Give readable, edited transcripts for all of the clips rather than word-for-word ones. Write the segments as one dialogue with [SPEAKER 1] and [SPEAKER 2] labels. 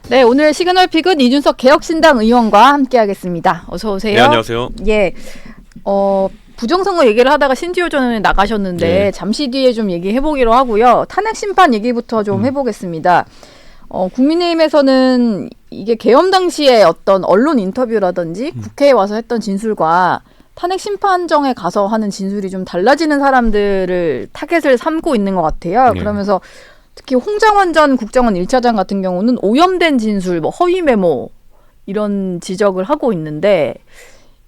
[SPEAKER 1] 네, 오늘 시그널픽은 이준석 개혁신당 의원과 함께하겠습니다. 어서 오세요.
[SPEAKER 2] 네, 안녕하세요.
[SPEAKER 1] 예, 부정선거 얘기를 하다가 신지호 전 의원이 나가셨는데
[SPEAKER 2] 네.
[SPEAKER 1] 잠시 뒤에 좀 얘기해보기로 하고요. 탄핵 심판 얘기부터 좀 해보겠습니다. 국민의힘에서는 이게 계엄 당시에 어떤 언론 인터뷰라든지 국회에 와서 했던 진술과 탄핵 심판정에 가서 하는 진술이 좀 달라지는 사람들을 타겟을 삼고 있는 것 같아요.
[SPEAKER 2] 네.
[SPEAKER 1] 그러면서 특히 홍장원 전 국정원 1차장 같은 경우는 오염된 진술, 뭐 허위 메모 이런 지적을 하고 있는데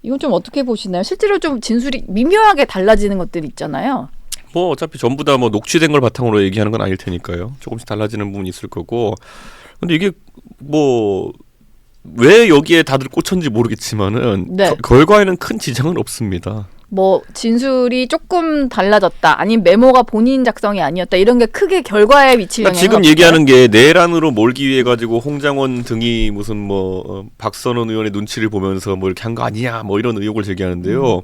[SPEAKER 1] 이건 좀 어떻게 보시나요? 실제로 좀 진술이 미묘하게 달라지는 것들이 있잖아요.
[SPEAKER 2] 뭐 어차피 전부 다 뭐 녹취된 걸 바탕으로 얘기하는 건 아닐 테니까요. 조금씩 달라지는 부분이 있을 거고. 근데 이게 뭐 왜 여기에 다들 꽂혔는지 모르겠지만은
[SPEAKER 1] 네.
[SPEAKER 2] 결과에는 큰 지장은 없습니다.
[SPEAKER 1] 뭐 진술이 조금 달라졌다, 아니면 메모가 본인 작성이 아니었다, 이런 게 크게 결과에 미칠 영향은
[SPEAKER 2] 지금
[SPEAKER 1] 없을까요?
[SPEAKER 2] 얘기하는 게 내란으로 몰기 위해 가지고 홍장원 등이 무슨 뭐 박선원 의원의 눈치를 보면서 뭐 이렇게 한 거 아니냐 뭐 이런 의혹을 제기하는데요.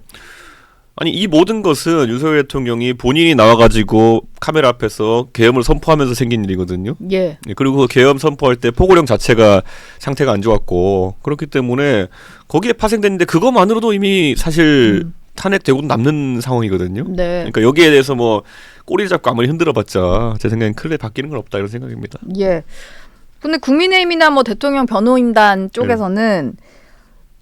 [SPEAKER 2] 아니 이 모든 것은 윤석열 대통령이 본인이 나와가지고 카메라 앞에서 계엄을 선포하면서 생긴 일이거든요.
[SPEAKER 1] 예.
[SPEAKER 2] 그리고 그 계엄 선포할 때 포고령 자체가 상태가 안 좋았고 그렇기 때문에 거기에 파생됐는데 그것만으로도 이미 사실 탄핵되고 남는 상황이거든요.
[SPEAKER 1] 네.
[SPEAKER 2] 그러니까 여기에 대해서 뭐 꼬리 잡고 아무리 흔들어봤자 제 생각엔 크게 바뀌는 건 없다 이런 생각입니다.
[SPEAKER 1] 예. 근데 국민의힘이나 뭐 대통령 변호인단 쪽에서는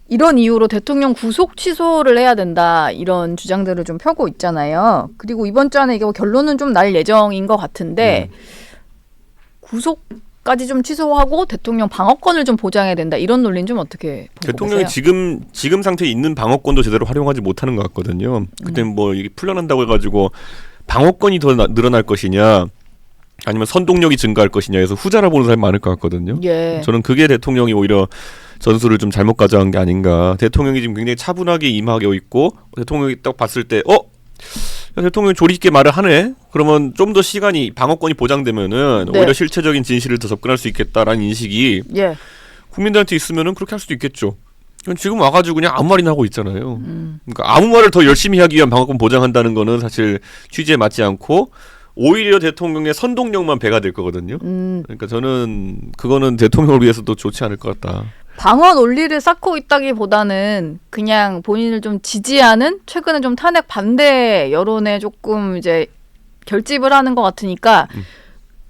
[SPEAKER 1] 이런 이유로 대통령 구속 취소를 해야 된다, 이런 주장들을 좀 펴고 있잖아요. 그리고 이번 주 안에 이게 결론은 좀 날 예정인 것 같은데 구속까지 좀 취소하고 대통령 방어권을 좀 보장해야 된다, 이런 논리는 좀 어떻게 보고
[SPEAKER 2] 대통령이
[SPEAKER 1] 계세요?
[SPEAKER 2] 지금 상태에 있는 방어권도 제대로 활용하지 못하는 것 같거든요. 그때 뭐 이게 풀려난다고 해가지고 방어권이 더 늘어날 것이냐 아니면 선동력이 증가할 것이냐 해서 후자라 보는 사람이 많을 것 같거든요.
[SPEAKER 1] 예.
[SPEAKER 2] 저는 그게 대통령이 오히려 전술을 좀 잘못 가져간 게 아닌가. 대통령이 지금 굉장히 차분하게 임하고 있고 대통령이 딱 봤을 때 대통령이 조리 있게 말을 하네. 그러면 좀 더 시간이 방어권이 보장되면은
[SPEAKER 1] 네.
[SPEAKER 2] 오히려 실체적인 진실을 더 접근할 수 있겠다라는 인식이
[SPEAKER 1] 예.
[SPEAKER 2] 국민들한테 있으면은 그렇게 할 수도 있겠죠. 지금 와가지고 그냥 아무 말이나 하고 있잖아요. 그러니까 아무 말을 더 열심히 하기 위한 방어권 보장한다는 거는 사실 취지에 맞지 않고 오히려 대통령의 선동력만 배가 될 거거든요. 그러니까 저는 그거는 대통령을 위해서도 좋지 않을 것 같다.
[SPEAKER 1] 방어 논리를 쌓고 있다기보다는 그냥 본인을 좀 지지하는, 최근에 좀 탄핵 반대 여론에 조금 이제 결집을 하는 것 같으니까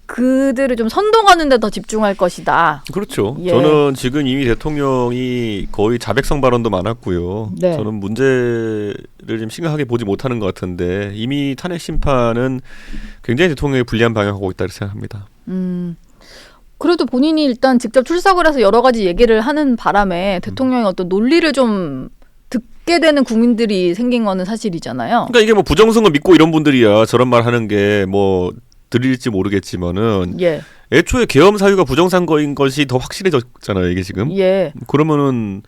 [SPEAKER 1] 그들을 좀 선동하는 데 더 집중할 것이다.
[SPEAKER 2] 그렇죠.
[SPEAKER 1] 예.
[SPEAKER 2] 저는 지금 이미 대통령이 거의 자백성 발언도 많았고요.
[SPEAKER 1] 네.
[SPEAKER 2] 저는 문제를 좀 심각하게 보지 못하는 것 같은데 이미 탄핵 심판은 굉장히 대통령에 불리한 방향하고 있다고 생각합니다.
[SPEAKER 1] 그래도 본인이 일단 직접 출석을 해서 여러 가지 얘기를 하는 바람에 대통령의 어떤 논리를 좀 듣게 되는 국민들이 생긴 거는 사실이잖아요.
[SPEAKER 2] 그러니까 이게 뭐 부정선거 믿고 이런 분들이야 저런 말 하는 게 뭐 들릴지 모르겠지만은
[SPEAKER 1] 예.
[SPEAKER 2] 애초에 계엄 사유가 부정선거인 것이 더 확실해졌잖아요, 이게 지금.
[SPEAKER 1] 예.
[SPEAKER 2] 그러면은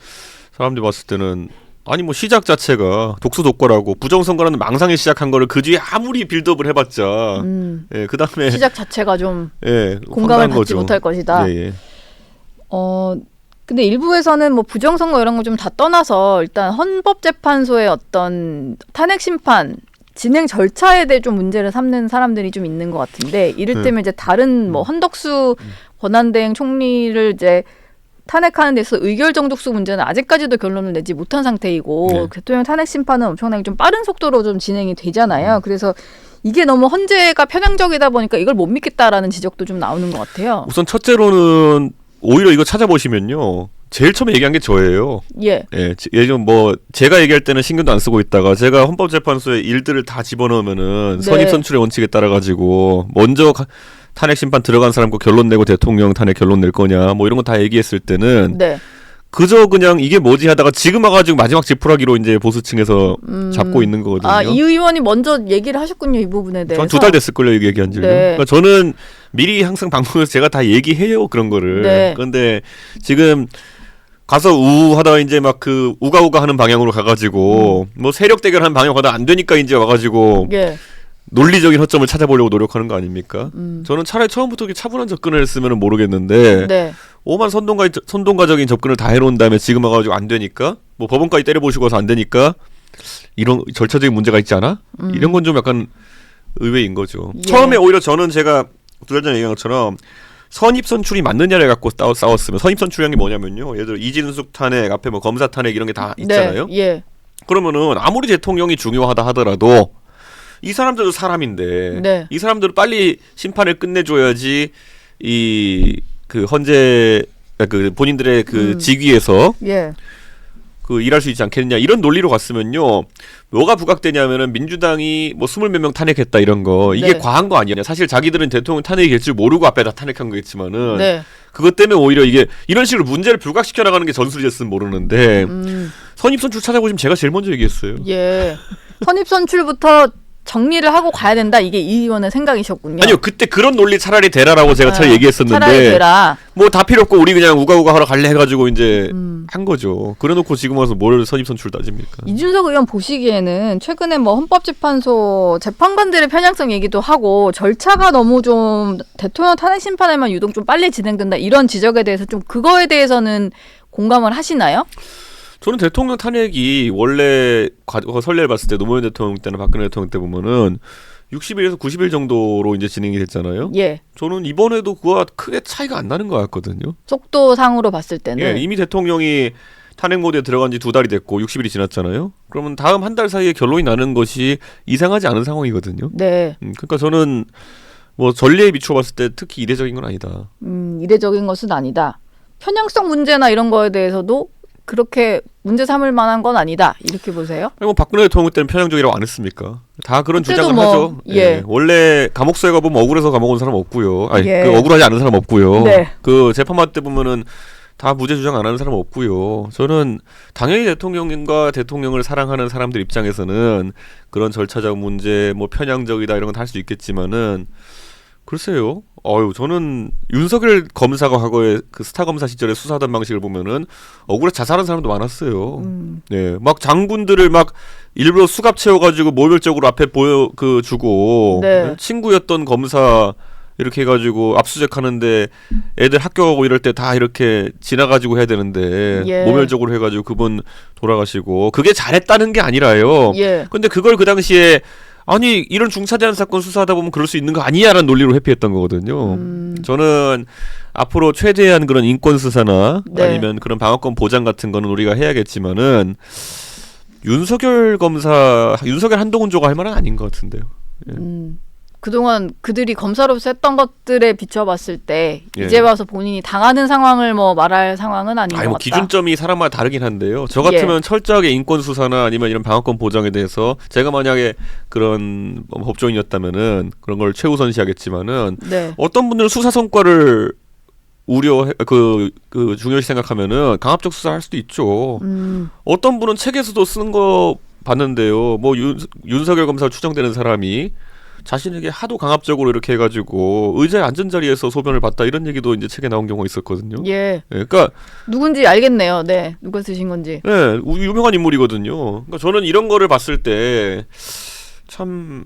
[SPEAKER 2] 사람들이 봤을 때는 아니 뭐 시작 자체가 독수독과라고 부정선거라는 망상에 시작한 거를 그 뒤에 아무리 빌드업을 해봤자 그다음에
[SPEAKER 1] 시작 자체가 좀 공감을
[SPEAKER 2] 황당한
[SPEAKER 1] 받지
[SPEAKER 2] 거죠.
[SPEAKER 1] 못할 것이다.
[SPEAKER 2] 예.
[SPEAKER 1] 근데 일부에서는 뭐 부정선거 이런 거 좀 다 떠나서 일단 헌법재판소의 어떤 탄핵 심판 진행 절차에 대해 좀 문제를 삼는 사람들이 좀 있는 것 같은데, 이를테면 이제 다른 뭐 헌덕수 권한대행 총리를 이제 탄핵하는 데서 의결 정족수 문제는 아직까지도 결론을 내지 못한 상태이고 대통령 탄핵 심판은 엄청나게 좀 빠른 속도로 좀 진행이 되잖아요. 그래서 이게 너무 헌재가 편향적이다 보니까 이걸 못 믿겠다라는 지적도 좀 나오는 것 같아요.
[SPEAKER 2] 우선 첫째로는 오히려 이거 찾아보시면요. 제일 처음에 얘기한 게 저예요.
[SPEAKER 1] 예.
[SPEAKER 2] 예전 뭐 제가 얘기할 때는 신경도 안 쓰고 있다가 제가 헌법재판소에 일들을 다 집어넣으면은 선입선출의 원칙에 따라 가지고 먼저 탄핵 심판 들어간 사람 거 결론 내고 대통령 탄핵 결론 낼 거냐 뭐 이런 거 다 얘기했을 때는 그저 그냥 이게 뭐지 하다가 지금 와가지고 마지막 지푸라기로 이제 보수층에서 잡고 있는 거거든요.
[SPEAKER 1] 아, 이 의원이 먼저 얘기를 하셨군요, 이 부분에 대해서.
[SPEAKER 2] 전 2달 됐을걸요, 이거 얘기한 지요. 그러니까 저는 미리 항상 방송에서 제가 다 얘기해요, 그런 거를. 그런데 지금 가서 하다가 이제 막 그 우가우가 하는 방향으로 가가지고 뭐 세력 대결하는 방향 가다 안 되니까 이제 와가지고 논리적인 허점을 찾아보려고 노력하는 거 아닙니까? 저는 차라리 처음부터 이렇게 차분한 접근을 했으면 모르겠는데 오만 선동가적인 접근을 다 해놓은 다음에 지금 와가지고 안 되니까 뭐 법원까지 때려보시고 와서 안 되니까 이런 절차적인 문제가 있지 않아? 이런 건 좀 약간 의외인 거죠. 처음에 오히려 저는 제가 2달 전에 얘기한 것처럼 선입선출이 맞느냐를 갖고 싸웠으면 선입선출이란 게 뭐냐면요. 예를 들어 이진숙 탄핵 앞에 뭐 검사 탄핵 이런 게 다 있잖아요.
[SPEAKER 1] 네, 예.
[SPEAKER 2] 그러면은 아무리 대통령이 중요하다 하더라도 이 사람들도 사람인데
[SPEAKER 1] 네.
[SPEAKER 2] 이 사람들은 빨리 심판을 끝내줘야지 이 그 헌재 그 본인들의 그 직위에서
[SPEAKER 1] 예.
[SPEAKER 2] 그 일할 수 있지 않겠느냐 이런 논리로 갔으면요. 뭐가 부각되냐면은 민주당이 뭐 20몇 명 탄핵했다 이런 거 이게
[SPEAKER 1] 네.
[SPEAKER 2] 과한 거 아니냐. 사실 자기들은 대통령 탄핵이 될 줄 모르고 앞에다 탄핵한 거겠지만은
[SPEAKER 1] 네.
[SPEAKER 2] 그것 때문에 오히려 이게 이런 식으로 문제를 불각시켜 나가는 게 전술이었으면 모르는데 선입선출 찾아보시면 제가 제일 먼저 얘기했어요.
[SPEAKER 1] 예. 선입선출부터 정리를 하고 가야 된다. 이게 이 의원의 생각이셨군요.
[SPEAKER 2] 아니요. 그때 그런 논리 차라리 대라라고 제가 차라리 얘기했었는데
[SPEAKER 1] 차라리 대라.
[SPEAKER 2] 뭐 다 필요 없고 우리 그냥 우가우가 하러 갈래 해가지고 이제 한 거죠. 그래놓고 지금 와서 뭘 선입선출 따집니까?
[SPEAKER 1] 이준석 의원 보시기에는 최근에 뭐 헌법재판소 재판관들의 편향성 얘기도 하고 절차가 너무 좀 대통령 탄핵 심판에만 유독 좀 빨리 진행된다 이런 지적에 대해서 좀 그거에 대해서는 공감을 하시나요?
[SPEAKER 2] 저는 대통령 탄핵이 원래 과거 선례를 봤을 때 노무현 대통령 때나 박근혜 대통령 때 보면은 60일에서 90일 정도로 이제 진행이 됐잖아요.
[SPEAKER 1] 예.
[SPEAKER 2] 저는 이번에도 그와 크게 차이가 안 나는 것 같거든요.
[SPEAKER 1] 속도상으로 봤을 때는.
[SPEAKER 2] 예, 이미 대통령이 탄핵 모드에 들어간 지 2달이 됐고 60일이 지났잖아요. 그러면 다음 한 달 사이에 결론이 나는 것이 이상하지 않은 상황이거든요.
[SPEAKER 1] 네.
[SPEAKER 2] 그러니까 저는 뭐 전례에 비춰봤을 때 특히 이례적인 건 아니다.
[SPEAKER 1] 이례적인 것은 아니다. 편향성 문제나 이런 거에 대해서도 그렇게 문제 삼을 만한 건 아니다. 이렇게 보세요?
[SPEAKER 2] 아니 뭐 박근혜 대통령 때는 편향적이라고 안 했습니까? 다 그런 주장을
[SPEAKER 1] 뭐,
[SPEAKER 2] 하죠.
[SPEAKER 1] 예.
[SPEAKER 2] 예. 원래 감옥소에 가보면 억울해서 감옥 온 사람 없고요. 아니
[SPEAKER 1] 예.
[SPEAKER 2] 그 억울하지 않은 사람 없고요.
[SPEAKER 1] 네.
[SPEAKER 2] 그 재판받을 때 보면은 다 무죄 주장 안 하는 사람 없고요. 저는 당연히 대통령과 대통령을 사랑하는 사람들 입장에서는 그런 절차적 문제, 뭐 편향적이다 이런 건 할 수 있겠지만은 글쎄요. 저는 윤석열 검사가 과거에 그 스타 검사 시절에 수사하던 방식을 보면은 억울해 자살한 사람도 많았어요. 네, 막 장군들을 막 일부러 수갑 채워가지고 모별적으로 앞에 주고
[SPEAKER 1] 네.
[SPEAKER 2] 친구였던 검사 이렇게 해가지고 압수수색하는데 애들 학교 가고 이럴 때 다 이렇게 지나가지고 해야 되는데
[SPEAKER 1] 예.
[SPEAKER 2] 모멸적으로 해가지고 그분 돌아가시고 그게 잘했다는 게 아니라요.
[SPEAKER 1] 예.
[SPEAKER 2] 근데 그걸 그 당시에 아니 이런 중차대한 사건 수사하다 보면 그럴 수 있는 거 아니야라는 논리로 회피했던 거거든요. 저는 앞으로 최대한 그런 인권 수사나
[SPEAKER 1] 네.
[SPEAKER 2] 아니면 그런 방어권 보장 같은 거는 우리가 해야겠지만은 윤석열 한동훈조가 할 말은 아닌 것 같은데요. 예.
[SPEAKER 1] 그동안 그들이 검사로서 했던 것들에 비춰봤을 때
[SPEAKER 2] 예.
[SPEAKER 1] 이제 와서 본인이 당하는 상황을 뭐 말할 상황은 아닌 것 같다.
[SPEAKER 2] 기준점이 사람마다 다르긴 한데요. 저 같으면 철저하게 인권 수사나 아니면 이런 방어권 보장에 대해서 제가 만약에 그런 법조인이었다면은 그런 걸 최우선시하겠지만은
[SPEAKER 1] 네.
[SPEAKER 2] 어떤 분들은 수사 성과를 중요시 생각하면은 강압적 수사할 수도 있죠. 어떤 분은 책에서도 쓰는 거 봤는데요. 뭐 윤석열 검사 추정되는 사람이 자신에게 하도 강압적으로 이렇게 해가지고 의자의 앉은 자리에서 소변을 봤다 이런 얘기도 이제 책에 나온 경우가 있었거든요.
[SPEAKER 1] 예.
[SPEAKER 2] 그러니까
[SPEAKER 1] 누군지 알겠네요. 네, 누가 쓰신 건지.
[SPEAKER 2] 네, 유명한 인물이거든요. 그러니까 저는 이런 거를 봤을 때 참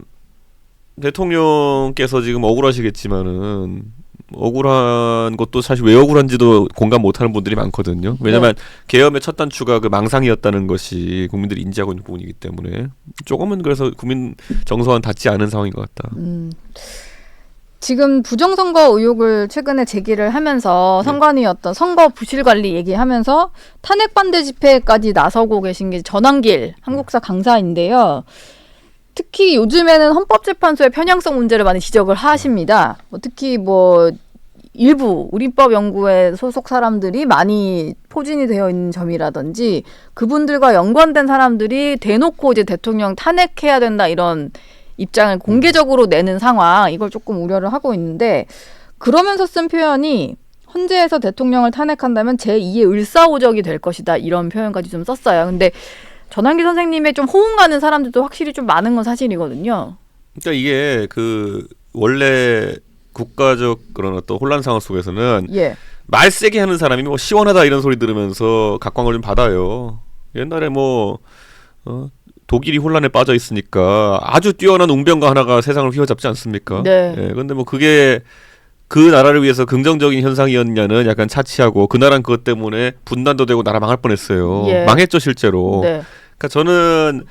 [SPEAKER 2] 대통령께서 지금 억울하시겠지만은 억울한 것도 사실 왜 억울한지도 공감 못하는 분들이 많거든요. 왜냐하면 계엄의 첫 단추가 그 망상이었다는 것이 국민들이 인지하고 있는 부분이기 때문에 조금은 그래서 국민 정서와는 닿지 않은 상황인 것 같다.
[SPEAKER 1] 지금 부정선거 의혹을 최근에 제기를 하면서 선관위였던 선거 부실 관리 얘기하면서 탄핵 반대 집회까지 나서고 계신 게 전환길 한국사 강사인데요. 특히 요즘에는 헌법재판소의 편향성 문제를 많이 지적을 하십니다. 특히 뭐 일부 우리법 연구회 소속 사람들이 많이 포진이 되어 있는 점이라든지 그분들과 연관된 사람들이 대놓고 이제 대통령 탄핵해야 된다 이런 입장을 공개적으로 내는 상황, 이걸 조금 우려를 하고 있는데 그러면서 쓴 표현이 헌재에서 대통령을 탄핵한다면 제2의 을사오적이 될 것이다 이런 표현까지 좀 썼어요. 근데 전환기 선생님의 좀 호응 가는 사람들도 확실히 좀 많은 건 사실이거든요.
[SPEAKER 2] 그러니까 이게 원래 국가적 그런 어떤 혼란 상황 속에서는 말 세게 하는 사람이 뭐 시원하다 이런 소리 들으면서 각광을 좀 받아요. 옛날에 독일이 혼란에 빠져 있으니까 아주 뛰어난 웅변가 하나가 세상을 휘어잡지 않습니까?
[SPEAKER 1] 네.
[SPEAKER 2] 근데 뭐 그게 그 나라를 위해서 긍정적인 현상이었냐는 약간 차치하고 그 나라는 그것 때문에 분단도 되고 나라 망할 뻔했어요. 망했죠 실제로.
[SPEAKER 1] 네.
[SPEAKER 2] 그러니까 저는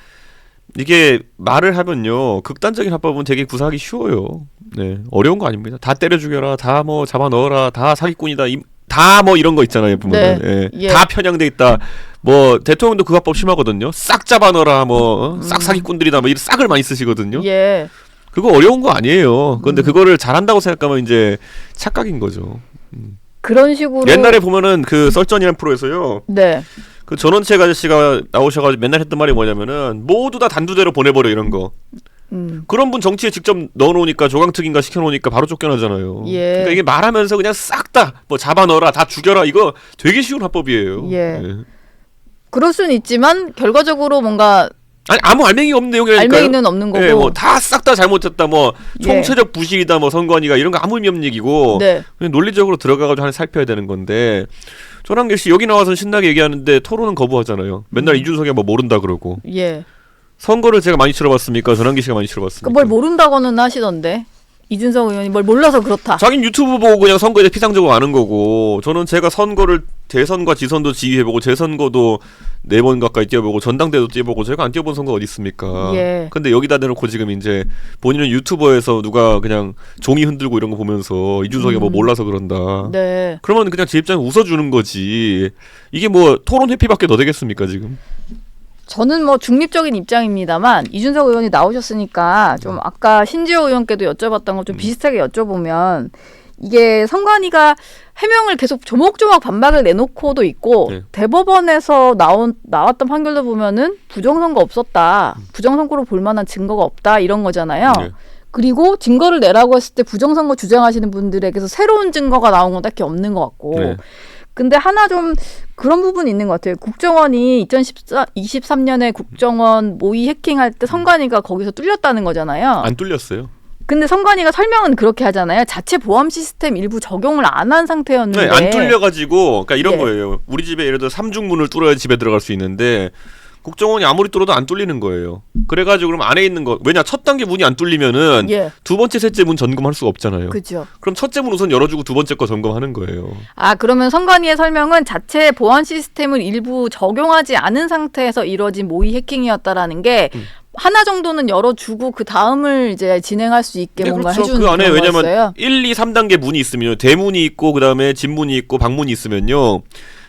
[SPEAKER 2] 이게 말을 하면요 극단적인 합법은 되게 구사하기 쉬워요. 네, 어려운 거 아닙니다. 다 때려 죽여라, 다 뭐 잡아 넣어라, 다 사기꾼이다, 다 뭐 이런 거 있잖아요. 보면은
[SPEAKER 1] 네.
[SPEAKER 2] 예. 다 편향돼 있다. 뭐 대통령도 그 합법 심하거든요. 싹 잡아 넣어라, 뭐 싹 사기꾼들이다, 뭐 이런 싹을 많이 쓰시거든요.
[SPEAKER 1] 예.
[SPEAKER 2] 그거 어려운 거 아니에요. 그런데 그거를 잘한다고 생각하면 이제 착각인 거죠.
[SPEAKER 1] 그런 식으로
[SPEAKER 2] 옛날에 보면은 그 썰전이라는 프로에서요.
[SPEAKER 1] 네.
[SPEAKER 2] 그 전원책 아저씨가 나오셔가지고 맨날 했던 말이 뭐냐면은 모두 다 단두대로 보내버려 이런 거. 그런 분 정치에 직접 넣어놓으니까 조강특인가 시켜놓으니까 바로 쫓겨나잖아요.
[SPEAKER 1] 예.
[SPEAKER 2] 그러니까 이게 말하면서 그냥 싹 다 뭐 잡아 넣어라, 다 죽여라, 이거 되게 쉬운 합법이에요.
[SPEAKER 1] 예. 그럴 수는 있지만 결과적으로 뭔가
[SPEAKER 2] 아니 아무 알맹이 없는 내용이라니까요.
[SPEAKER 1] 알맹이는 없는 거고.
[SPEAKER 2] 예, 뭐 다 싹 다 잘못했다, 뭐 총체적 부실이다, 뭐 선관위가 이런 거 아무 의미 없는 얘기고.
[SPEAKER 1] 네.
[SPEAKER 2] 그냥 논리적으로 들어가가지고 하나 살펴야 되는 건데. 조남길 씨 여기 나와서 신나게 얘기하는데 토론은 거부하잖아요. 맨날 이준석이 뭐 모른다 그러고.
[SPEAKER 1] 예.
[SPEAKER 2] 선거를 제가 많이 치러봤습니까? 전환기 씨가 많이 치러봤습니까?
[SPEAKER 1] 뭘 모른다고는 하시던데. 이준석 의원이 뭘 몰라서 그렇다.
[SPEAKER 2] 자긴 유튜브 보고 그냥 선거에 대해 피상적으로 아는 거고, 저는 제가 선거를 대선과 지선도 지휘해보고 재선거도 4번 가까이 뛰어보고 전당대도 뛰어보고 제가 안 뛰어본 선거가 어디 있습니까?
[SPEAKER 1] 예.
[SPEAKER 2] 근데 여기다 대놓고 지금 이제 본인은 유튜버에서 누가 그냥 종이 흔들고 이런 거 보면서 이준석이 뭐 몰라서 그런다.
[SPEAKER 1] 네.
[SPEAKER 2] 그러면 그냥 제 입장에 웃어주는 거지. 이게 뭐 토론 회피밖에 더 되겠습니까 지금?
[SPEAKER 1] 저는 뭐 중립적인 입장입니다만 이준석 의원이 나오셨으니까 좀 아까 신지호 의원께도 여쭤봤던 거 좀 비슷하게 여쭤보면 이게 선관위가 해명을 계속 조목조목 반박을 내놓고도 있고
[SPEAKER 2] 네.
[SPEAKER 1] 대법원에서 나왔던 판결도 보면은 부정선거 없었다. 부정선거로 볼 만한 증거가 없다. 이런 거잖아요.
[SPEAKER 2] 네.
[SPEAKER 1] 그리고 증거를 내라고 했을 때 부정선거 주장하시는 분들에게서 새로운 증거가 나온 건 딱히 없는 것 같고
[SPEAKER 2] 네.
[SPEAKER 1] 근데 하나 좀 그런 부분이 있는 것 같아요. 국정원이 2023년에 국정원 모의 해킹할 때 선관위가 거기서 뚫렸다는 거잖아요.
[SPEAKER 2] 안 뚫렸어요.
[SPEAKER 1] 근데 선관위가 설명은 그렇게 하잖아요. 자체 보안 시스템 일부 적용을 안 한 상태였는데.
[SPEAKER 2] 네, 안 뚫려가지고 그러니까 이런
[SPEAKER 1] 예.
[SPEAKER 2] 거예요. 우리 집에 예를 들어 3중문을 뚫어야 집에 들어갈 수 있는데 국정원이 아무리 뚫어도 안 뚫리는 거예요. 그래가지고 그럼 안에 있는 거 왜냐 첫 단계 문이 안 뚫리면은
[SPEAKER 1] 예.
[SPEAKER 2] 두 번째 셋째 문 점검할 수가 없잖아요.
[SPEAKER 1] 그죠.
[SPEAKER 2] 그럼 첫째 문 우선 열어주고 두 번째 거 점검하는 거예요.
[SPEAKER 1] 아 그러면 선관위의 설명은 자체 보안 시스템을 일부 적용하지 않은 상태에서 이루어진 모의 해킹이었다라는 게 하나 정도는 열어주고 그 다음을 이제 진행할 수 있게
[SPEAKER 2] 네,
[SPEAKER 1] 뭔가
[SPEAKER 2] 그렇죠.
[SPEAKER 1] 해주는
[SPEAKER 2] 그 안에
[SPEAKER 1] 그런
[SPEAKER 2] 왜냐면
[SPEAKER 1] 거였어요.
[SPEAKER 2] 1, 2, 3단계 문이 있으면 대문이 있고 그다음에 집문이 있고 방문이 있으면요.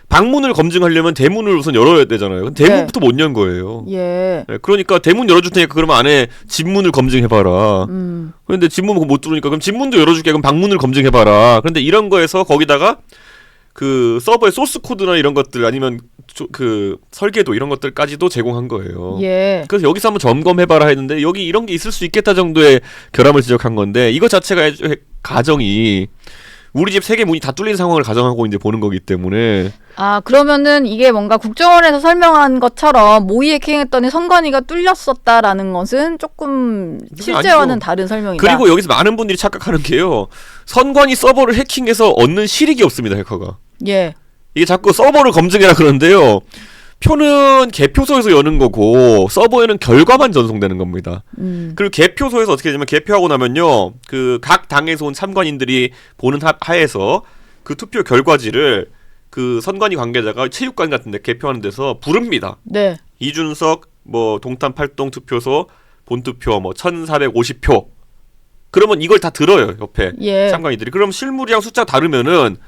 [SPEAKER 2] 방문을 검증하려면 대문을 우선 열어야 되잖아요. 근데 대문부터 못 연 거예요.
[SPEAKER 1] 예.
[SPEAKER 2] 네, 그러니까 대문 열어줄 테니까 그러면 안에 집문을 검증해봐라. 그런데 집문 못 뚫으니까 그럼 집문도 열어줄게. 그럼 방문을 검증해봐라. 그런데 이런 거에서 거기다가 그 서버의 소스 코드나 이런 것들 아니면 그 설계도 이런 것들까지도 제공한 거예요.
[SPEAKER 1] 예.
[SPEAKER 2] 그래서 여기서 한번 점검해봐라 했는데 여기 이런 게 있을 수 있겠다 정도의 결함을 지적한 건데 이거 자체가 가정이 우리 집 3개 문이 다 뚫린 상황을 가정하고 이제 보는 거기 때문에
[SPEAKER 1] 아 그러면은 이게 뭔가 국정원에서 설명한 것처럼 모의 해킹했더니 선관위가 뚫렸었다라는 것은 조금 실제와는
[SPEAKER 2] 아니죠.
[SPEAKER 1] 다른 설명이다.
[SPEAKER 2] 그리고 여기서 많은 분들이 착각하는 게요. 선관위 서버를 해킹해서 얻는 실익이 없습니다. 해커가.
[SPEAKER 1] 예.
[SPEAKER 2] 이게 자꾸 서버를 검증해라 그러는데요. 표는 개표소에서 여는 거고 서버에는 결과만 전송되는 겁니다. 그리고 개표소에서 어떻게 되냐면 개표하고 나면요. 그 각 당에서 온 참관인들이 보는 하에서 그 투표 결과지를 그 선관위 관계자가 체육관 같은 데 개표하는 데서 부릅니다.
[SPEAKER 1] 네.
[SPEAKER 2] 이준석 뭐 동탄 팔동 투표소 본투표 뭐 1450표. 그러면 이걸 다 들어요. 옆에
[SPEAKER 1] 예.
[SPEAKER 2] 참관인들이. 그럼 실물이랑 숫자 다르면은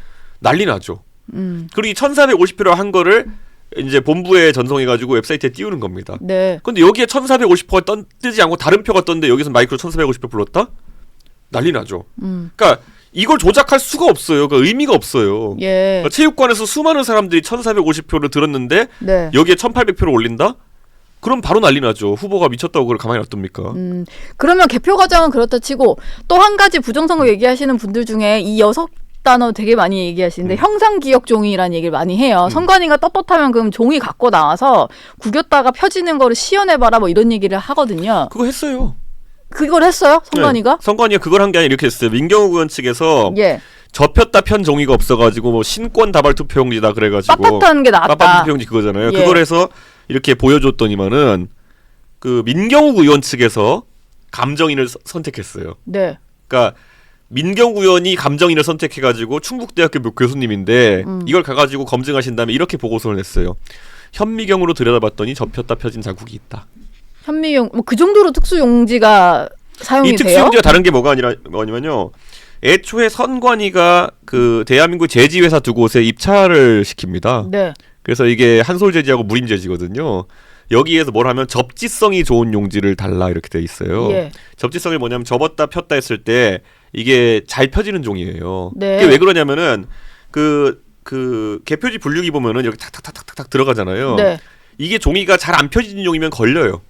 [SPEAKER 2] 난리 나죠. 그리고 이 1450표로 한 거를 이제 본부에 전송해가지고 웹사이트에 띄우는 겁니다.
[SPEAKER 1] 네.
[SPEAKER 2] 근데 여기에 1450표가 뜨지 않고 다른 표가 떴는데 여기서 마이크로 1450표 불렀다? 난리 나죠. 그러니까 이걸 조작할 수가 없어요. 그러니까 의미가 없어요.
[SPEAKER 1] 예.
[SPEAKER 2] 그러니까 체육관에서 수많은 사람들이 1450표를 들었는데
[SPEAKER 1] 네.
[SPEAKER 2] 여기에 1800표를 올린다? 그럼 바로 난리 나죠. 후보가 미쳤다고 그걸 가만히 놔둡니까?
[SPEAKER 1] 그러면 개표 과정은 그렇다 치고 또 한 가지 부정선거 얘기하시는 분들 중에 이 6단어 되게 많이 얘기하시는데 형상기억종이라는 얘기를 많이 해요. 선관위가 떳떳하면 그럼 종이 갖고 나와서 구겼다가 펴지는 거를 시연해봐라 뭐 이런 얘기를 하거든요.
[SPEAKER 2] 그거 했어요.
[SPEAKER 1] 그걸 했어요? 선관위가?
[SPEAKER 2] 네. 선관위가 그걸 한 게 아니라 이렇게 했어요. 민경욱 의원 측에서
[SPEAKER 1] 예.
[SPEAKER 2] 접혔다 편 종이가 없어가지고 뭐 신권 다발 투표용지다 그래가지고
[SPEAKER 1] 빳빳한 게 나왔다.
[SPEAKER 2] 빳빳한 투표용지 그거잖아요.
[SPEAKER 1] 예.
[SPEAKER 2] 그걸 해서 이렇게 보여줬더니만은 그 민경욱 의원 측에서 감정인을 선택했어요.
[SPEAKER 1] 네.
[SPEAKER 2] 그러니까 민경욱 의원이 감정인을 선택해가지고 충북대학교 교수님인데 이걸 가가지고 검증하신 다음에 이렇게 보고서를 냈어요. 현미경으로 들여다봤더니 접혔다 펴진 자국이 있다.
[SPEAKER 1] 현미용 뭐 그 정도로 특수용지가 사용이
[SPEAKER 2] 이
[SPEAKER 1] 돼요?
[SPEAKER 2] 특수용지가 다른 게 뭐냐면요. 애초에 선관위가 그 대한민국 제지회사 두 곳에 입찰을 시킵니다.
[SPEAKER 1] 네.
[SPEAKER 2] 그래서 이게 한솔제지하고 무림제지거든요. 여기에서 뭘 하면 접지성이 좋은 용지를 달라 이렇게 돼 있어요.
[SPEAKER 1] 예.
[SPEAKER 2] 접지성이 뭐냐면 접었다 폈다 했을 때 이게 잘 펴지는 종이에요.
[SPEAKER 1] 네.
[SPEAKER 2] 그게 왜 그러냐면은 그 개표지 분류기 보면은 이렇게 탁탁탁탁탁 들어가잖아요.
[SPEAKER 1] 네.
[SPEAKER 2] 이게 종이가 잘 안 펴지는 종이면 걸려요.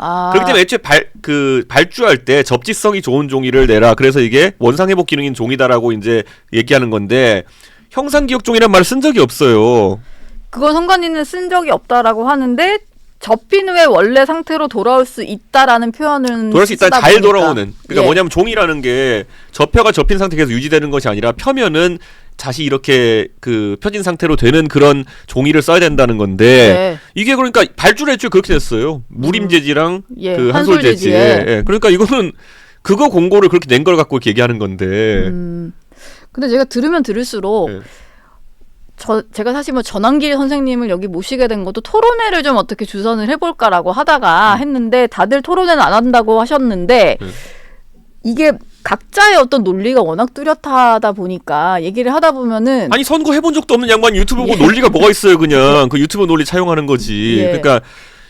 [SPEAKER 1] 아.
[SPEAKER 2] 그렇기 때문에 애초에 발주할 때 접지성이 좋은 종이를 내라. 그래서 이게 원상 회복 기능인 종이다라고 이제 얘기하는 건데 형상 기억 종이란 말을 쓴 적이 없어요.
[SPEAKER 1] 그건 선관위는 쓴 적이 없다라고 하는데 접힌 후에 원래 상태로 돌아올 수 있다라는 표현은
[SPEAKER 2] 돌아올 수 있다. 잘
[SPEAKER 1] 보니까.
[SPEAKER 2] 돌아오는. 그러니까
[SPEAKER 1] 예.
[SPEAKER 2] 뭐냐면 종이라는 게 접혀가 접힌 상태에서 유지되는 것이 아니라 펴면은 다시 이렇게 그 펴진 상태로 되는 그런 종이를 써야 된다는 건데
[SPEAKER 1] 네.
[SPEAKER 2] 이게 그러니까 발주를 애초에 그렇게 됐어요. 무림재지랑
[SPEAKER 1] 예,
[SPEAKER 2] 그
[SPEAKER 1] 한솔재지에.
[SPEAKER 2] 한솔재지에. 예. 그러니까 이거는 그거 공고를 그렇게 낸 걸 갖고 이렇게 얘기하는 건데.
[SPEAKER 1] 근데 제가 들으면 들을수록
[SPEAKER 2] 예.
[SPEAKER 1] 제가 사실 뭐 전환길 선생님을 여기 모시게 된 것도 토론회를 좀 어떻게 주선을 해볼까라고 하다가 했는데 다들 토론회는 안 한다고 하셨는데 이게 각자의 어떤 논리가 워낙 뚜렷하다 보니까 얘기를 하다 보면은
[SPEAKER 2] 아니 선거 해본 적도 없는 양반이 유튜브 보고 논리가 뭐가 있어요 그냥 그 유튜브 논리 차용하는 거지.
[SPEAKER 1] 예.
[SPEAKER 2] 그러니까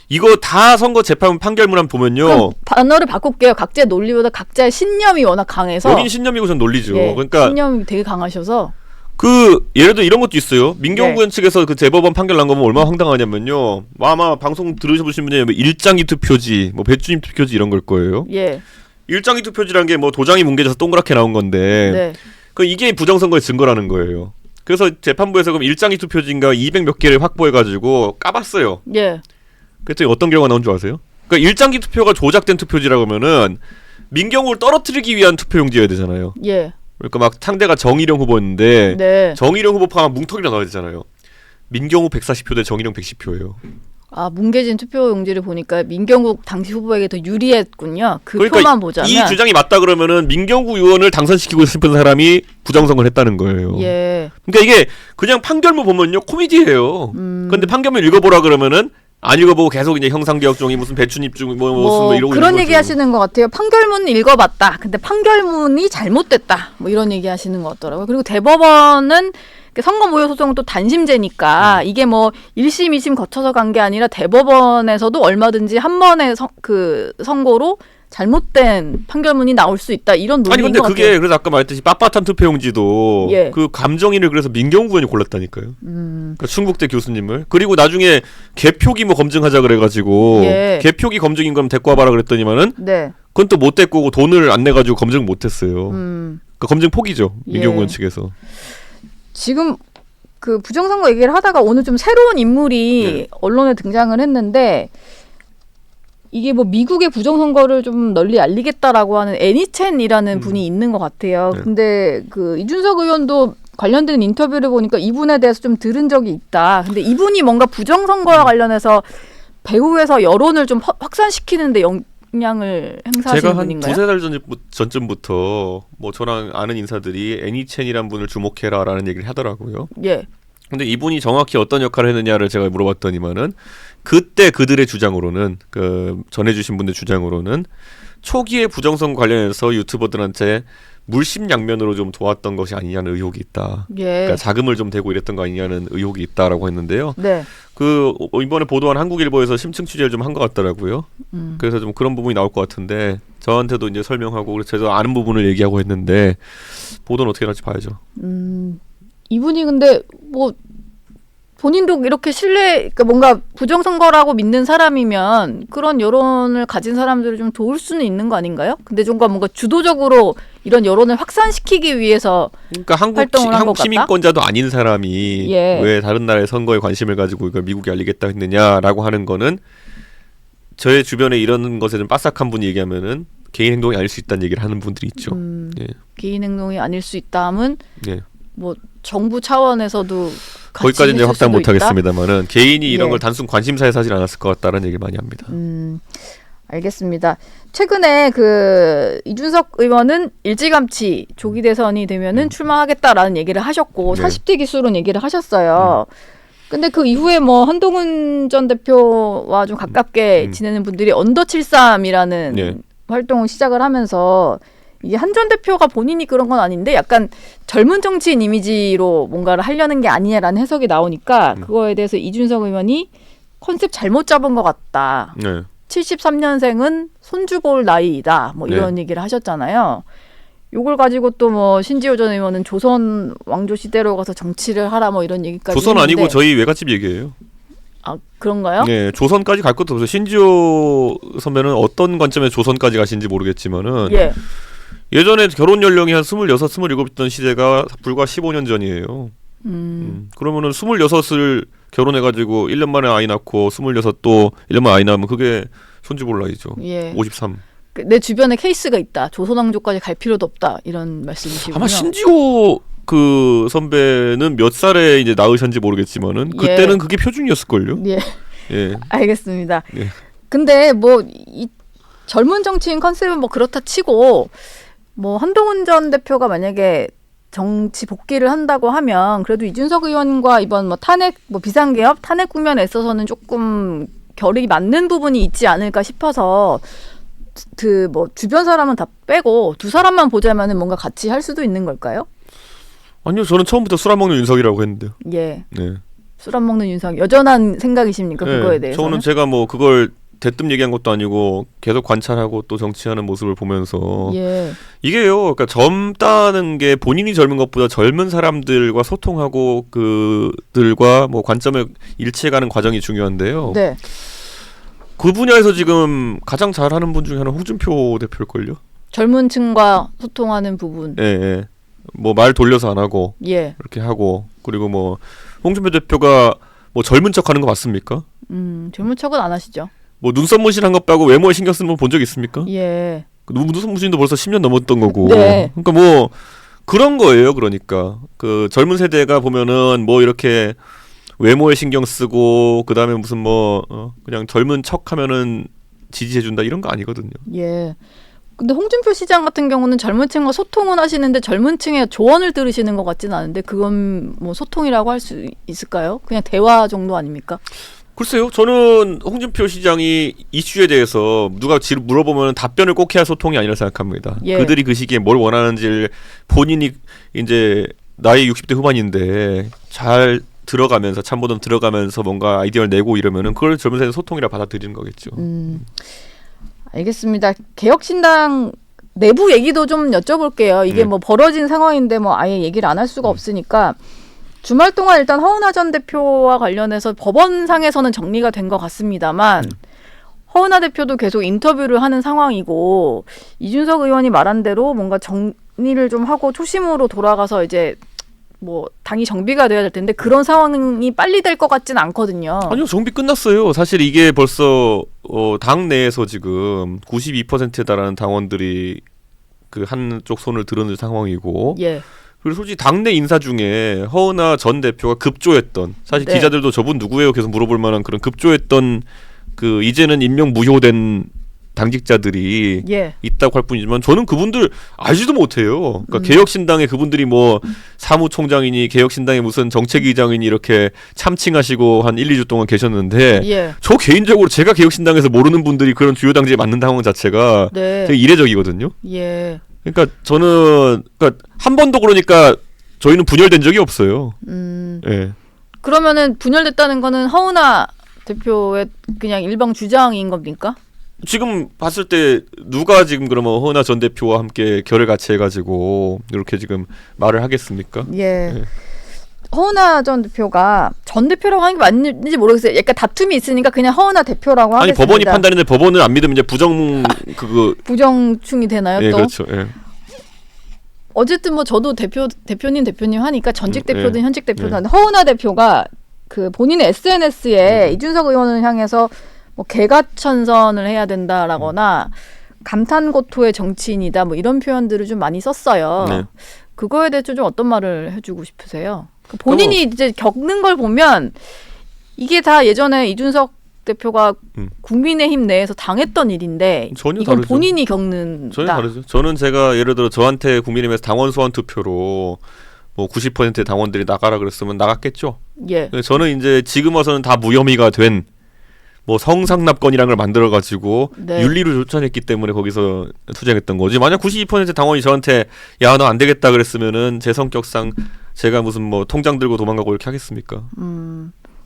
[SPEAKER 2] 이거 다 선거 재판 판결문 보면요.
[SPEAKER 1] 그럼 단어를 바꿀게요. 각자의 논리보다 각자의 신념이 워낙 강해서
[SPEAKER 2] 여긴 신념이고 전 논리죠.
[SPEAKER 1] 예,
[SPEAKER 2] 그러니까
[SPEAKER 1] 신념이 되게 강하셔서
[SPEAKER 2] 그 예를 들어 이런 것도 있어요. 민경구
[SPEAKER 1] 네.
[SPEAKER 2] 의원 측에서 그 대법원 판결 난 거 보면 얼마나 황당하냐면요. 아마 방송 들으셔보신 분이 뭐 일장이 투표지, 뭐 배추님 투표지 이런 걸 거예요.
[SPEAKER 1] 예.
[SPEAKER 2] 일장이 투표지란 게 뭐 도장이 뭉개져서 동그랗게 나온 건데,
[SPEAKER 1] 네.
[SPEAKER 2] 그 이게 부정선거의 증거라는 거예요. 그래서 재판부에서 그럼 일장이 투표지인가 200 몇 개를 확보해가지고 까봤어요.
[SPEAKER 1] 예.
[SPEAKER 2] 그랬더니 어떤 결과가 나온 줄 아세요? 그러니까 일장기 투표가 조작된 투표지라고 하면은 민경우를 떨어뜨리기 위한 투표용지여야 되잖아요.
[SPEAKER 1] 예.
[SPEAKER 2] 그러니까 막 상대가 정의령 후보였는데
[SPEAKER 1] 네.
[SPEAKER 2] 정의령 후보 포함한 뭉텅이로 나와야 되잖아요. 민경우 140표 대 정의령 110표예요.
[SPEAKER 1] 아, 뭉개진 투표용지를 보니까 민경국 당시 후보에게 더 유리했군요. 그
[SPEAKER 2] 그러니까
[SPEAKER 1] 표만 보자면.
[SPEAKER 2] 이 주장이 맞다 그러면은 민경구 의원을 당선시키고 싶은 사람이 부정선거를 했다는 거예요.
[SPEAKER 1] 예.
[SPEAKER 2] 그러니까 이게 그냥 판결문 보면요 코미디예요. 그런데 판결문 읽어보라 그러면은 안 읽어보고 계속 이제 형상기억종이 무슨 배춘입중 뭐 이러고
[SPEAKER 1] 그런
[SPEAKER 2] 있는
[SPEAKER 1] 얘기
[SPEAKER 2] 거죠.
[SPEAKER 1] 하시는 것 같아요. 판결문 읽어봤다. 근데 판결문이 잘못됐다. 뭐 이런 얘기 하시는 것 같더라고요. 그리고 대법원은 선거 모의 소송은 또 단심제니까 이게 뭐 1심, 2심 거쳐서 간 게 아니라 대법원에서도 얼마든지 한 번의 그 선고로 잘못된 판결문이 나올 수 있다. 이런 논리인
[SPEAKER 2] 아니 근데
[SPEAKER 1] 것
[SPEAKER 2] 그게
[SPEAKER 1] 같아요.
[SPEAKER 2] 그래서 아까 말했듯이 빳빳한 투표용지도
[SPEAKER 1] 예.
[SPEAKER 2] 그 감정인을 그래서 민경구 의원이 골랐다니까요. 그러니까 충북대 교수님을. 그리고 나중에 개표기 뭐 검증하자 그래가지고
[SPEAKER 1] 예.
[SPEAKER 2] 개표기 검증인 거면 데리고 와봐라 그랬더니만은
[SPEAKER 1] 네.
[SPEAKER 2] 그건 또 못 데리고 오고 돈을 안 내가지고 검증 못했어요. 그러니까 검증 포기죠. 민경구 의원 측에서.
[SPEAKER 1] 지금 그 부정선거 얘기를 하다가 오늘 좀 새로운 인물이 언론에 등장을 했는데 이게 뭐 미국의 부정선거를 좀 널리 알리겠다라고 하는 애니첸이라는 분이 있는 것 같아요. 근데 그 이준석 의원도 관련된 인터뷰를 보니까 이분에 대해서 좀 들은 적이 있다. 근데 이분이 뭔가 부정선거와 관련해서 배후에서 여론을 좀 확산시키는데 영향을 행사하시는
[SPEAKER 2] 제가 한
[SPEAKER 1] 분인가요?
[SPEAKER 2] 두세 달 전쯤부터 뭐 저랑 아는 인사들이 애니첸이란 분을 주목해라라는 얘기를 하더라고요.
[SPEAKER 1] 예.
[SPEAKER 2] 근데 이분이 정확히 어떤 역할을 했느냐를 제가 물어봤더니만은 그때 그들의 주장으로는 그 전해주신 분들 주장으로는 초기에 부정선거 관련해서 유튜버들한테 물심양면으로 좀 도왔던 것이 아니냐는 의혹이 있다.
[SPEAKER 1] 예.
[SPEAKER 2] 그러니까 자금을 좀 대고 이랬던 거 아니냐는 의혹이 있다라고 했는데요.
[SPEAKER 1] 네.
[SPEAKER 2] 그 이번에 보도한 한국일보에서 심층 취재를 좀 한 것 같더라고요. 그래서 좀 그런 부분이 나올 것 같은데 저한테도 이제 설명하고 그래서 제가 아는 부분을 얘기하고 했는데 보도는 어떻게 나올지 봐야죠.
[SPEAKER 1] 이분이 근데 뭐 본인도 이렇게 그러니까 뭔가 부정선거라고 믿는 사람이면 그런 여론을 가진 사람들을 좀 도울 수는 있는 거 아닌가요? 근데 좀 뭔가 주도적으로 이런 여론을 확산시키기 위해서
[SPEAKER 2] 그러니까
[SPEAKER 1] 활동을 한 것
[SPEAKER 2] 한국
[SPEAKER 1] 같다?
[SPEAKER 2] 시민권자도 아닌 사람이
[SPEAKER 1] 예.
[SPEAKER 2] 왜 다른 나라의 선거에 관심을 가지고 이걸 미국에 알리겠다 했느냐라고 하는 거는 저의 주변에 이런 것에 좀 빠삭한 분이 얘기하면은 개인 행동이 아닐 수 있다는 얘기를 하는 분들이 있죠. 예.
[SPEAKER 1] 개인 행동이 아닐 수 있다 하면
[SPEAKER 2] 예.
[SPEAKER 1] 뭐 정부 차원에서도
[SPEAKER 2] 거기까지는 이제 확답 못 하겠습니다만은 개인이 이런
[SPEAKER 1] 예.
[SPEAKER 2] 걸 단순 관심사에서 하진 않았을 것 같다는 얘기를 많이 합니다.
[SPEAKER 1] 알겠습니다. 최근에 그 이준석 의원은 일찌감치 조기 대선이 되면은 출마하겠다라는 얘기를 하셨고
[SPEAKER 2] 네.
[SPEAKER 1] 40대 기수론 얘기를 하셨어요. 근데 그 이후에 뭐 한동훈 전 대표와 좀 가깝게 지내는 분들이 언더 73이라는
[SPEAKER 2] 네.
[SPEAKER 1] 활동을 시작을 하면서 이게 한 전 대표가 본인이 그런 건 아닌데 약간 젊은 정치인 이미지로 뭔가를 하려는 게 아니냐라는 해석이 나오니까 그거에 대해서 이준석 의원이 컨셉 잘못 잡은 것 같다.
[SPEAKER 2] 네.
[SPEAKER 1] 73년생은 손주 볼 나이이다. 뭐 이런 얘기를 하셨잖아요. 요걸 가지고 또 뭐 신지호 전 의원은 조선 왕조 시대로 가서 정치를 하라 뭐 이런 얘기까지
[SPEAKER 2] 조선
[SPEAKER 1] 했는데.
[SPEAKER 2] 아니고 저희 외갓집 얘기예요.
[SPEAKER 1] 아 그런가요?
[SPEAKER 2] 네, 조선까지 갈 것도 없어요. 신지호 선배는 어떤 관점에서 조선까지 가신지 모르겠지만은
[SPEAKER 1] 예.
[SPEAKER 2] 예전에 결혼 연령이 한 26, 27이던 시대가 불과 15년 전이에요. 그러면은 26을 결혼해가지고 1년 만에 아이 낳고 26 또 1년 만에 아이 낳으면 그게 손주 볼 나이죠.
[SPEAKER 1] 예.
[SPEAKER 2] 53.
[SPEAKER 1] 내 주변에 케이스가 있다. 조선왕조까지 갈 필요도 없다. 이런 말씀이시군요.
[SPEAKER 2] 아마 신지호 그 선배는 몇 살에 이제 낳으셨는지 모르겠지만은 그때는 그게 표준이었을걸요.
[SPEAKER 1] 예.
[SPEAKER 2] 예.
[SPEAKER 1] 알겠습니다.
[SPEAKER 2] 예.
[SPEAKER 1] 근데 뭐 이 젊은 정치인 컨셉은 뭐 그렇다 치고 뭐 한동훈 전 대표가 만약에 정치 복귀를 한다고 하면 그래도 이준석 의원과 이번 뭐 탄핵 뭐 비상개혁 탄핵 국면에 있어서는 조금 결이 맞는 부분이 있지 않을까 싶어서 그 뭐 주변 사람은 다 빼고 두 사람만 보자면은 뭔가 같이 할 수도 있는 걸까요?
[SPEAKER 2] 아니요, 저는 처음부터 술 안 먹는 윤석이라고 했는데요.
[SPEAKER 1] 예.
[SPEAKER 2] 네.
[SPEAKER 1] 술 안 먹는 윤석 여전한 생각이십니까?
[SPEAKER 2] 네,
[SPEAKER 1] 그거에 대해서는?
[SPEAKER 2] 저는 제가 뭐 그걸 대뜸 얘기한 것도 아니고 계속 관찰하고 또 정치하는 모습을 보면서
[SPEAKER 1] 예.
[SPEAKER 2] 이게요, 그러니까 젊다는 게 본인이 젊은 것보다 젊은 사람들과 소통하고 그들과 뭐 관점을 일치해가는 과정이 중요한데요.
[SPEAKER 1] 네.
[SPEAKER 2] 그 분야에서 지금 가장 잘하는 분 중에 하나는 홍준표 대표일걸요.
[SPEAKER 1] 젊은 층과 소통하는 부분.
[SPEAKER 2] 예, 예. 뭐 말 돌려서 안 하고
[SPEAKER 1] 예.
[SPEAKER 2] 이렇게 하고 그리고 뭐 홍준표 대표가 뭐 젊은 척하는 거 봤습니까?
[SPEAKER 1] 젊은 척은 안 하시죠.
[SPEAKER 2] 뭐 눈썹 문신한 것 빼고 외모에 신경 쓰는 분 본 적 있습니까?
[SPEAKER 1] 예.
[SPEAKER 2] 눈썹 문신도 벌써 10년 넘었던 거고.
[SPEAKER 1] 네.
[SPEAKER 2] 그러니까 뭐 그런 거예요. 그러니까 그 젊은 세대가 보면은 뭐 이렇게 외모에 신경 쓰고 그다음에 무슨 뭐 그냥 젊은 척하면은 지지해준다 이런 거 아니거든요.
[SPEAKER 1] 예. 근데 홍준표 시장 같은 경우는 젊은 층과 소통은 하시는데 젊은 층의 조언을 들으시는 것 같지는 않은데 그건 뭐 소통이라고 할 수 있을까요? 그냥 대화 정도 아닙니까?
[SPEAKER 2] 글쎄요. 저는 홍준표 시장이 이슈에 대해서 누가 물어보면 답변을 꼭 해야 소통이 아니라 생각합니다.
[SPEAKER 1] 예.
[SPEAKER 2] 그들이 그 시기에 뭘 원하는지를 본인이 이제 나이 60대 후반인데 잘 들어가면서 참모듬 들어가면서 뭔가 아이디어를 내고 이러면은 그걸 젊은 세대 소통이라 받아들이는 거겠죠.
[SPEAKER 1] 알겠습니다. 개혁신당 내부 얘기도 좀 여쭤볼게요. 이게 뭐 벌어진 상황인데 뭐 아예 얘기를 안 할 수가 없으니까 주말 동안 일단 허은하 전 대표와 관련해서 법원상에서는 정리가 된 것 같습니다만 허은하 대표도 계속 인터뷰를 하는 상황이고 이준석 의원이 말한 대로 뭔가 정리를 좀 하고 초심으로 돌아가서 이제 뭐 당이 정비가 돼야 될 텐데 그런 상황이 빨리 될 것 같지는 않거든요.
[SPEAKER 2] 아니요, 정비 끝났어요. 사실 이게 벌써 당 내에서 지금 92%에 달하는 당원들이 그 한쪽 손을 드러낸 상황이고
[SPEAKER 1] 예.
[SPEAKER 2] 그리고 솔직히 당내 인사 중에 허은하 전 대표가 급조했던 사실
[SPEAKER 1] 네.
[SPEAKER 2] 기자들도 저분 누구예요? 계속 물어볼 만한 그런 급조했던 그 이제는 임명 무효된 당직자들이
[SPEAKER 1] 예.
[SPEAKER 2] 있다고 할 뿐이지만 저는 그분들 알지도 못해요. 그러니까 개혁신당에 그분들이 뭐 사무총장이니 개혁신당의 무슨 정책위장이니 이렇게 참칭하시고 한 1, 2주 동안 계셨는데
[SPEAKER 1] 예.
[SPEAKER 2] 저 개인적으로 제가 개혁신당에서 모르는 분들이 그런 주요 당직에 맡는 상황 자체가
[SPEAKER 1] 네.
[SPEAKER 2] 되게 이례적이거든요.
[SPEAKER 1] 예.
[SPEAKER 2] 그러니까 저는 그러니까 한 번도 그러니까 저희는 분열된 적이 없어요. 예.
[SPEAKER 1] 그러면은 분열됐다는 거는 허은하 대표의 그냥 일방 주장인 겁니까?
[SPEAKER 2] 지금 봤을 때 누가 지금 그러면 허은하 전 대표와 함께 결을 같이 해가지고 이렇게 지금 말을 하겠습니까?
[SPEAKER 1] 예.
[SPEAKER 2] 네.
[SPEAKER 1] 허은하 전 대표가 전 대표라고 하는 게 맞는지 모르겠어요. 약간 다툼이 있으니까 그냥 허은하 대표라고
[SPEAKER 2] 아니
[SPEAKER 1] 하겠습니다.
[SPEAKER 2] 법원이 판단인데 법원을 안 믿으면 이제 그거
[SPEAKER 1] 부정충이 되나요?
[SPEAKER 2] 예,
[SPEAKER 1] 또
[SPEAKER 2] 그렇죠. 예.
[SPEAKER 1] 어쨌든 뭐 저도 대표님 하니까 전직 대표든
[SPEAKER 2] 예.
[SPEAKER 1] 현직 대표든 하는데 허은하 대표가 그 본인의 SNS에 이준석 의원을 향해서 뭐 개가천선을 해야 된다라거나 감탄고토의 정치인이다 뭐 이런 표현들을 좀 많이 썼어요.
[SPEAKER 2] 네.
[SPEAKER 1] 그거에 대해서 좀 어떤 말을 해주고 싶으세요? 본인이 이제 겪는 걸 보면 이게 다 예전에 이준석 대표가 국민의힘 내에서 당했던 일인데
[SPEAKER 2] 전혀
[SPEAKER 1] 이건
[SPEAKER 2] 다르죠.
[SPEAKER 1] 본인이 겪는다.
[SPEAKER 2] 전혀 다르죠. 저는 제가 예를 들어 저한테 국민의힘에서 당원 소환 투표로 뭐 90%의 당원들이 나가라 그랬으면 나갔겠죠.
[SPEAKER 1] 예.
[SPEAKER 2] 저는 이제 지금 와서는 다 무혐의가 된 뭐 성상납건이라는 걸 만들어가지고
[SPEAKER 1] 네.
[SPEAKER 2] 윤리를 조천했기 때문에 거기서 투쟁했던 거지. 만약 92% 당원이 저한테 야 너 안 되겠다 그랬으면은 제 성격상 제가 무슨 뭐 통장 들고 도망가고 이렇게 하겠습니까?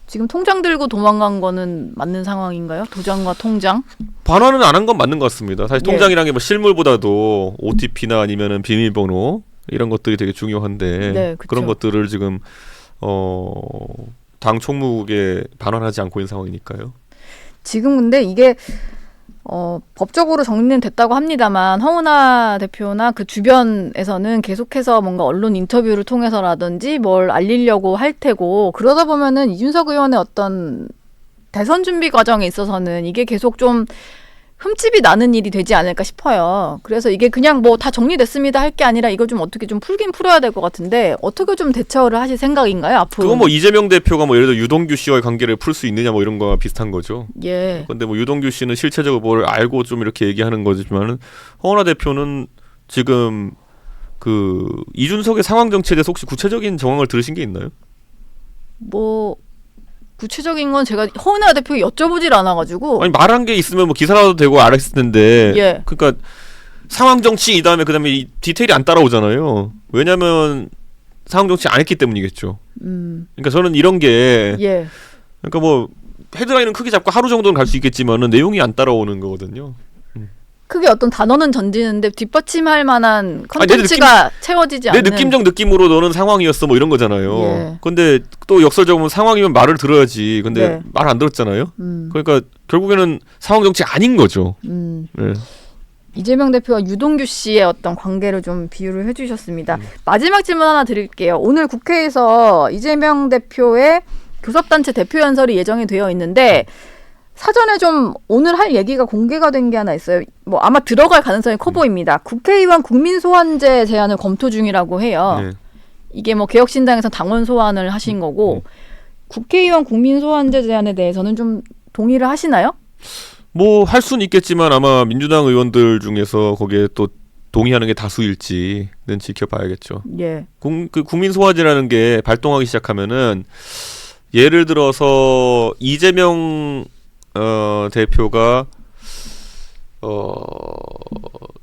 [SPEAKER 1] 지금 통장 들고 도망간 거는 맞는 상황인가요? 도장과 통장?
[SPEAKER 2] 반환은 안 한 건 맞는 것 같습니다. 사실
[SPEAKER 1] 예.
[SPEAKER 2] 통장이라는 게 뭐 실물보다도 OTP나 아니면은 비밀번호 이런 것들이 되게 중요한데
[SPEAKER 1] 네,
[SPEAKER 2] 그런 것들을 지금 당 총무국에 반환하지 않고 있는 상황이니까요.
[SPEAKER 1] 지금 근데 이게 법적으로 정리는 됐다고 합니다만 허은하 대표나 그 주변에서는 계속해서 뭔가 언론 인터뷰를 통해서라든지 뭘 알리려고 할 테고 그러다 보면은 이준석 의원의 어떤 대선 준비 과정에 있어서는 이게 계속 좀 흠집이 나는 일이 되지 않을까 싶어요. 그래서 이게 그냥 뭐 다 정리됐습니다 할 게 아니라 이거 좀 어떻게 좀 풀긴 풀어야 될 것 같은데 어떻게 좀 대처를 하실 생각인가요 앞으로?
[SPEAKER 2] 그건 뭐 이재명 대표가 뭐 예를 들어 유동규 씨와의 관계를 풀 수 있느냐 뭐 이런 거와 비슷한 거죠.
[SPEAKER 1] 예.
[SPEAKER 2] 근데 뭐 유동규 씨는 실체적으로 뭘 알고 좀 이렇게 얘기하는 거지만은 허은하 대표는 지금 그 이준석의 상황 정치에 대해서 혹시 구체적인 정황을 들으신 게 있나요?
[SPEAKER 1] 뭐 구체적인 건 제가 허은하 대표에 여쭤보질 않아가지고
[SPEAKER 2] 아니 말한 게 있으면 뭐 기사라도 되고 알았을 텐데.
[SPEAKER 1] 예.
[SPEAKER 2] 그러니까 상황 정치 그다음에 이 디테일이 안 따라오잖아요. 왜냐면 상황 정치 안 했기 때문이겠죠. 그러니까 저는 이런 게
[SPEAKER 1] 예.
[SPEAKER 2] 그러니까 뭐 헤드라인은 크게 잡고 하루 정도는 갈 수 있겠지만은 내용이 안 따라오는 거거든요.
[SPEAKER 1] 크게 어떤 단어는 던지는데 뒷받침할 만한
[SPEAKER 2] 아니, 내
[SPEAKER 1] 컨텐츠가 채워지지
[SPEAKER 2] 내
[SPEAKER 1] 않는.
[SPEAKER 2] 느낌적 느낌으로 너는 상황이었어 뭐 이런 거잖아요.
[SPEAKER 1] 예.
[SPEAKER 2] 근데 또 역설적으로 상황이면 말을 들어야지. 근데
[SPEAKER 1] 네.
[SPEAKER 2] 말 안 들었잖아요. 그러니까 결국에는 상황 정치 아닌 거죠. 네.
[SPEAKER 1] 이재명 대표와 유동규 씨의 어떤 관계를 좀 비유를 해주셨습니다. 마지막 질문 하나 드릴게요. 오늘 국회에서 이재명 대표의 교섭단체 대표 연설이 예정이 되어 있는데 사전에 좀 오늘 할 얘기가 공개가 된 게 하나 있어요. 뭐 아마 들어갈 가능성이 커 보입니다. 국회의원 국민소환제 제안을 검토 중이라고 해요.
[SPEAKER 2] 네.
[SPEAKER 1] 이게 뭐 개혁신당에서 당원 소환을 하신 거고 국회의원 국민소환제 제안에 대해서는 좀 동의를 하시나요?
[SPEAKER 2] 뭐 할 수는 있겠지만 아마 민주당 의원들 중에서 거기에 또 동의하는 게 다수일지는 지켜봐야겠죠.
[SPEAKER 1] 예.
[SPEAKER 2] 그 국민소환제라는 게 발동하기 시작하면은 예를 들어서 이재명 대표가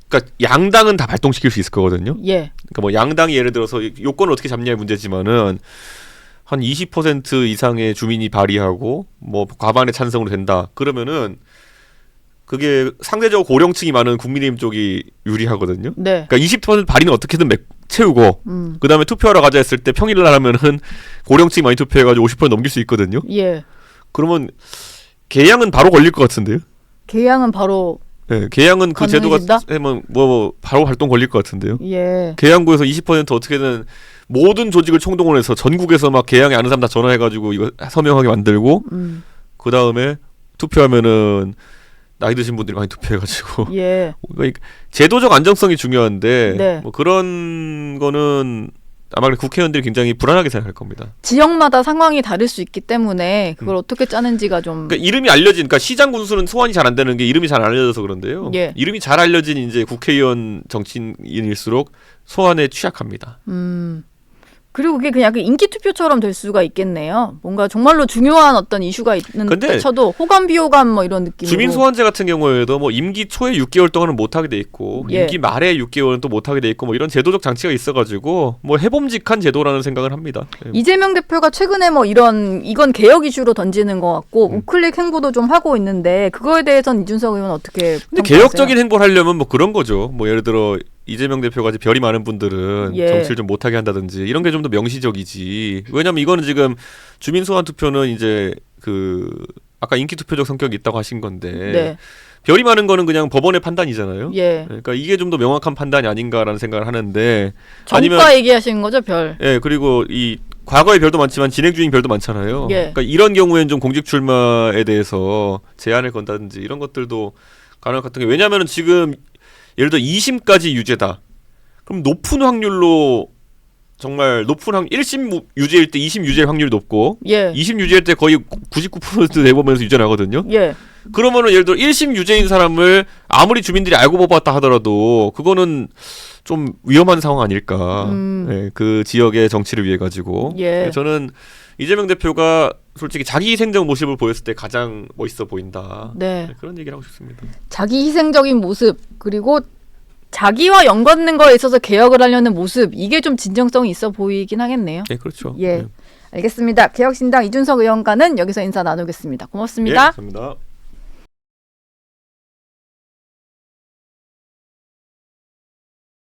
[SPEAKER 2] 그러니까 양당은 다 발동시킬 수 있을 거거든요.
[SPEAKER 1] 예.
[SPEAKER 2] 그러니까 뭐 양당이 예를 들어서 요건을 어떻게 잡냐의 문제지만은 한 20% 이상의 주민이 발의하고 뭐 과반의 찬성으로 된다. 그러면은 그게 상대적으로 고령층이 많은 국민의힘 쪽이 유리하거든요.
[SPEAKER 1] 네.
[SPEAKER 2] 그러니까 20% 발의는 어떻게든 채우고 그다음에 투표하러 가자 했을 때 평일날 하면은 고령층이 많이 투표해가지고 50% 넘길 수 있거든요.
[SPEAKER 1] 예.
[SPEAKER 2] 그러면 개양은 바로 걸릴 것 같은데요?
[SPEAKER 1] 개양은 바로
[SPEAKER 2] 네, 개양은 그 제도가
[SPEAKER 1] 가능해진다?
[SPEAKER 2] 하면 뭐 바로 활동 걸릴 것 같은데요.
[SPEAKER 1] 예.
[SPEAKER 2] 개양구에서 20% 어떻게든 모든 조직을 총동원해서 전국에서 막 개양에 아는 사람 다 전화해가지고 이거 서명하게 만들고 그 다음에 투표하면은 나이 드신 분들이 많이 투표해가지고
[SPEAKER 1] 예.
[SPEAKER 2] 그러니까 제도적 안정성이 중요한데
[SPEAKER 1] 네.
[SPEAKER 2] 뭐 그런 거는 아마 국회의원들이 굉장히 불안하게 생각할 겁니다.
[SPEAKER 1] 지역마다 상황이 다를 수 있기 때문에 그걸 어떻게 짜는지가 좀.
[SPEAKER 2] 그러니까 이름이 알려진, 그러니까 시장 군수는 소환이 잘 안 되는 게 이름이 잘 안 알려져서 그런데요.
[SPEAKER 1] 예.
[SPEAKER 2] 이름이 잘 알려진 이제 국회의원 정치인일수록 소환에 취약합니다.
[SPEAKER 1] 그리고 그게 그냥 인기 투표처럼 될 수가 있겠네요. 뭔가 정말로 중요한 어떤 이슈가 있는데 쳐도 호감 비호감 뭐 이런 느낌으로.
[SPEAKER 2] 주민 소환제 같은 경우에도 뭐 임기 초에 6개월 동안은 못 하게 돼 있고
[SPEAKER 1] 예.
[SPEAKER 2] 임기 말에 6개월은 또 못 하게 돼 있고 뭐 이런 제도적 장치가 있어가지고 뭐 해봄직한 제도라는 생각을 합니다.
[SPEAKER 1] 이재명 대표가 최근에 뭐 이건 개혁 이슈로 던지는 것 같고 우클릭 행보도 좀 하고 있는데 그거에 대해서는 이준석 의원 어떻게
[SPEAKER 2] 근데
[SPEAKER 1] 평가하세요?
[SPEAKER 2] 개혁적인 행보를 하려면 뭐 그런 거죠. 뭐 예를 들어 이재명 대표같이 별이 많은 분들은
[SPEAKER 1] 예.
[SPEAKER 2] 정치를 좀 못하게 한다든지 이런 게 좀 더 명시적이지. 왜냐면 이거는 지금 주민 소환 투표는 이제 그 아까 인기 투표적 성격이 있다고 하신 건데
[SPEAKER 1] 네.
[SPEAKER 2] 별이 많은 거는 그냥 법원의 판단이잖아요.
[SPEAKER 1] 예.
[SPEAKER 2] 그러니까 이게 좀 더 명확한 판단이 아닌가라는 생각을 하는데
[SPEAKER 1] 정가 얘기하시는 거죠, 별.
[SPEAKER 2] 예, 그리고 이 과거의 별도 많지만 진행 중인 별도 많잖아요.
[SPEAKER 1] 예.
[SPEAKER 2] 그러니까 이런 경우에는 좀 공직 출마에 대해서 제한을 건다든지 이런 것들도 가능할 것 같은 게 왜냐하면 지금 예를 들어 2심까지 유죄다. 그럼 높은 확률로 정말 높은 1심 유죄일 때 2심 유죄 확률이 높고
[SPEAKER 1] 예.
[SPEAKER 2] 2심 유죄일 때 거의 99% 대법원에서 유죄 나거든요.
[SPEAKER 1] 예.
[SPEAKER 2] 그러면은 예를 들어 1심 유죄인 사람을 아무리 주민들이 알고 뽑았다 하더라도 그거는 좀 위험한 상황 아닐까. 네, 그 지역의 정치를 위해 가지고.
[SPEAKER 1] 예.
[SPEAKER 2] 저는 이재명 대표가 솔직히 자기 희생적 모습을 보였을 때 가장 멋있어 보인다.
[SPEAKER 1] 네.
[SPEAKER 2] 네, 그런 얘기를 하고 싶습니다.
[SPEAKER 1] 자기 희생적인 모습 그리고 자기와 연관된 거에 있어서 개혁을 하려는 모습 이게 좀 진정성이 있어 보이긴 하겠네요.
[SPEAKER 2] 네, 그렇죠.
[SPEAKER 1] 예.
[SPEAKER 2] 네.
[SPEAKER 1] 알겠습니다. 개혁신당 이준석 의원과는 여기서 인사 나누겠습니다. 고맙습니다.
[SPEAKER 2] 예, 감사합니다.